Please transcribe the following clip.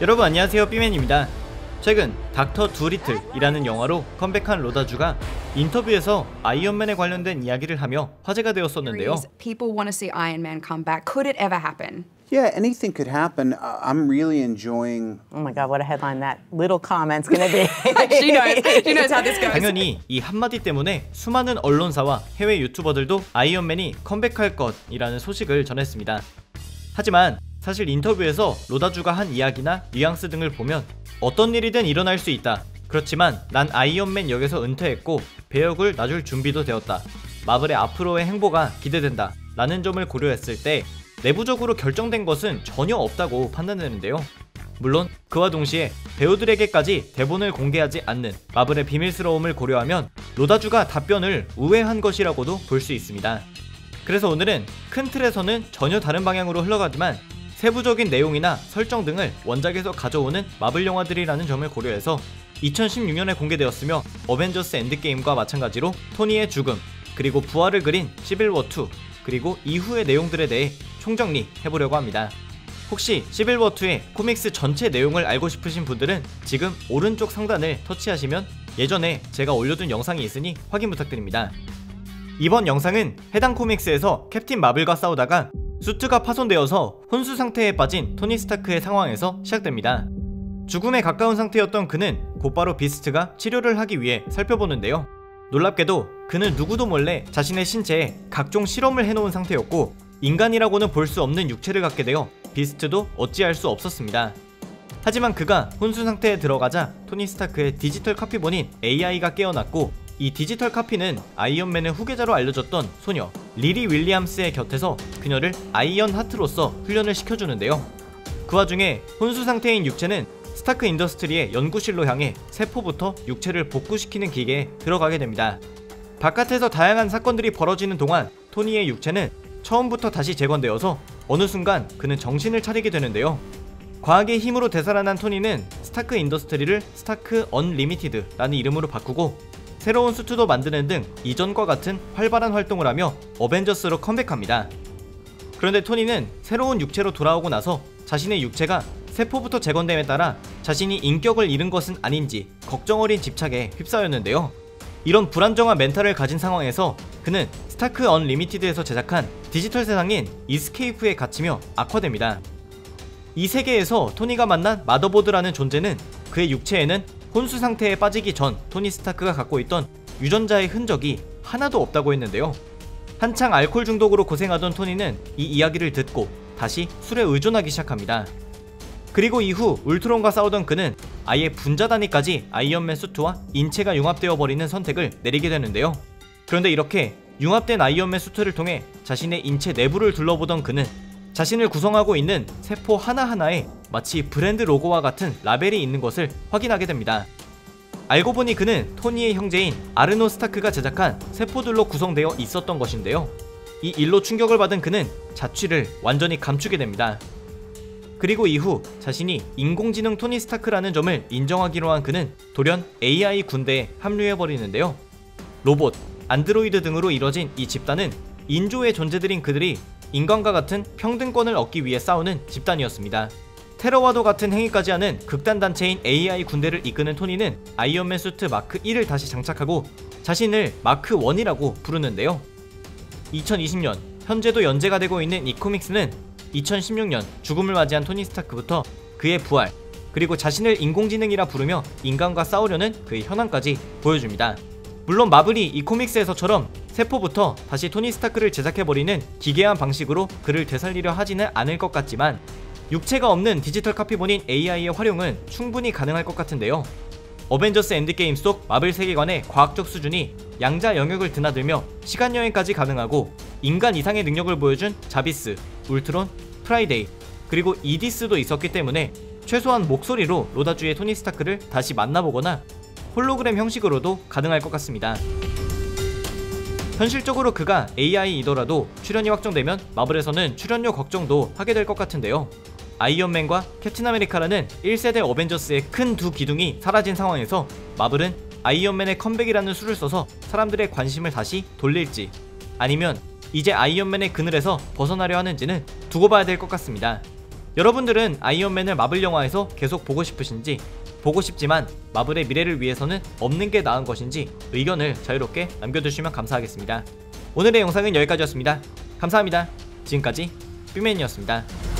여러분 안녕하세요, 삐맨입니다. 최근 닥터 두리틀이라는 영화로 컴백한 로다주가 인터뷰에서 아이언맨에 관련된 이야기를 하며 화제가 되었었는데요. People want to see Iron Man come back. Could it ever happen? Yeah, anything could happen. I'm really enjoying. Oh my God, what a headline that little comment's gonna be. She knows how this goes. 당연히 이 한마디 때문에 수많은 언론사와 해외 유튜버들도 아이언맨이 컴백할 것이라는 소식을 전했습니다. 하지만 사실 인터뷰에서 로다주가 한 이야기나 뉘앙스 등을 보면 어떤 일이든 일어날 수 있다. 그렇지만 난 아이언맨 역에서 은퇴했고 배역을 놔줄 준비도 되었다. 마블의 앞으로의 행보가 기대된다. 라는 점을 고려했을 때 내부적으로 결정된 것은 전혀 없다고 판단되는데요. 물론 그와 동시에 배우들에게까지 대본을 공개하지 않는 마블의 비밀스러움을 고려하면 로다주가 답변을 우회한 것이라고도 볼 수 있습니다. 그래서 오늘은 큰 틀에서는 전혀 다른 방향으로 흘러가지만 세부적인 내용이나 설정 등을 원작에서 가져오는 마블 영화들이라는 점을 고려해서 2016년에 공개되었으며 어벤져스 엔드게임과 마찬가지로 토니의 죽음, 그리고 부활을 그린 시빌워2, 그리고 이후의 내용들에 대해 총정리 해보려고 합니다. 혹시 시빌워2의 코믹스 전체 내용을 알고 싶으신 분들은 지금 오른쪽 상단을 터치하시면 예전에 제가 올려둔 영상이 있으니 확인 부탁드립니다. 이번 영상은 해당 코믹스에서 캡틴 마블과 싸우다가 수트가 파손되어서 혼수 상태에 빠진 토니 스타크의 상황에서 시작됩니다. 죽음에 가까운 상태였던 그는 곧바로 비스트가 치료를 하기 위해 살펴보는데요. 놀랍게도 그는 누구도 몰래 자신의 신체에 각종 실험을 해놓은 상태였고 인간이라고는 볼 수 없는 육체를 갖게 되어 비스트도 어찌할 수 없었습니다. 하지만 그가 혼수 상태에 들어가자 토니 스타크의 디지털 카피본인 AI가 깨어났고 이 디지털 카피는 아이언맨의 후계자로 알려졌던 소녀 리리 윌리엄스의 곁에서 그녀를 아이언 하트로서 훈련을 시켜주는데요. 그 와중에 혼수 상태인 육체는 스타크 인더스트리의 연구실로 향해 세포부터 육체를 복구시키는 기계에 들어가게 됩니다. 바깥에서 다양한 사건들이 벌어지는 동안 토니의 육체는 처음부터 다시 재건되어서 어느 순간 그는 정신을 차리게 되는데요. 과학의 힘으로 되살아난 토니는 스타크 인더스트리를 스타크 언리미티드라는 이름으로 바꾸고 새로운 수트도 만드는 등 이전과 같은 활발한 활동을 하며 어벤져스로 컴백합니다. 그런데 토니는 새로운 육체로 돌아오고 나서 자신의 육체가 세포부터 재건됨에 따라 자신이 인격을 잃은 것은 아닌지 걱정 어린 집착에 휩싸였는데요. 이런 불안정한 멘탈을 가진 상황에서 그는 스타크 언리미티드에서 제작한 디지털 세상인 이스케이프에 갇히며 악화됩니다. 이 세계에서 토니가 만난 마더보드라는 존재는 그의 육체에는 혼수 상태에 빠지기 전 토니 스타크가 갖고 있던 유전자의 흔적이 하나도 없다고 했는데요. 한창 알코올 중독으로 고생하던 토니는 이 이야기를 듣고 다시 술에 의존하기 시작합니다. 그리고 이후 울트론과 싸우던 그는 아예 분자단위까지 아이언맨 수트와 인체가 융합되어 버리는 선택을 내리게 되는데요. 그런데 이렇게 융합된 아이언맨 수트를 통해 자신의 인체 내부를 둘러보던 그는 자신을 구성하고 있는 세포 하나하나에 마치 브랜드 로고와 같은 라벨이 있는 것을 확인하게 됩니다. 알고 보니 그는 토니의 형제인 아르노 스타크가 제작한 세포들로 구성되어 있었던 것인데요. 이 일로 충격을 받은 그는 자취를 완전히 감추게 됩니다. 그리고 이후 자신이 인공지능 토니 스타크라는 점을 인정하기로 한 그는 돌연 AI 군대에 합류해버리는데요. 로봇, 안드로이드 등으로 이뤄진 이 집단은 인조의 존재들인 그들이 인간과 같은 평등권을 얻기 위해 싸우는 집단이었습니다. 테러와도 같은 행위까지 하는 극단 단체인 AI 군대를 이끄는 토니는 아이언맨 수트 마크 1을 다시 장착하고 자신을 마크 1이라고 부르는데요. 2020년 현재도 연재가 되고 있는 이 코믹스는 2016년 죽음을 맞이한 토니 스타크부터 그의 부활, 그리고 자신을 인공지능이라 부르며 인간과 싸우려는 그의 현황까지 보여줍니다. 물론 마블이 이 코믹스에서처럼 세포부터 다시 토니 스타크를 제작해버리는 기괴한 방식으로 그를 되살리려 하지는 않을 것 같지만 육체가 없는 디지털 카피본인 AI의 활용은 충분히 가능할 것 같은데요. 어벤져스 엔드게임 속 마블 세계관의 과학적 수준이 양자 영역을 드나들며 시간여행까지 가능하고 인간 이상의 능력을 보여준 자비스, 울트론, 프라이데이, 그리고 이디스도 있었기 때문에 최소한 목소리로 로다주의 토니 스타크를 다시 만나보거나 홀로그램 형식으로도 가능할 것 같습니다. 현실적으로 그가 AI이더라도 출연이 확정되면 마블에서는 출연료 걱정도 하게 될 것 같은데요. 아이언맨과 캡틴 아메리카라는 1세대 어벤져스의 큰 두 기둥이 사라진 상황에서 마블은 아이언맨의 컴백이라는 수를 써서 사람들의 관심을 다시 돌릴지, 아니면 이제 아이언맨의 그늘에서 벗어나려 하는지는 두고 봐야 될 것 같습니다. 여러분들은 아이언맨을 마블 영화에서 계속 보고 싶으신지, 보고 싶지만 마블의 미래를 위해서는 없는 게 나은 것인지 의견을 자유롭게 남겨주시면 감사하겠습니다. 오늘의 영상은 여기까지였습니다. 감사합니다. 지금까지 삐맨이었습니다.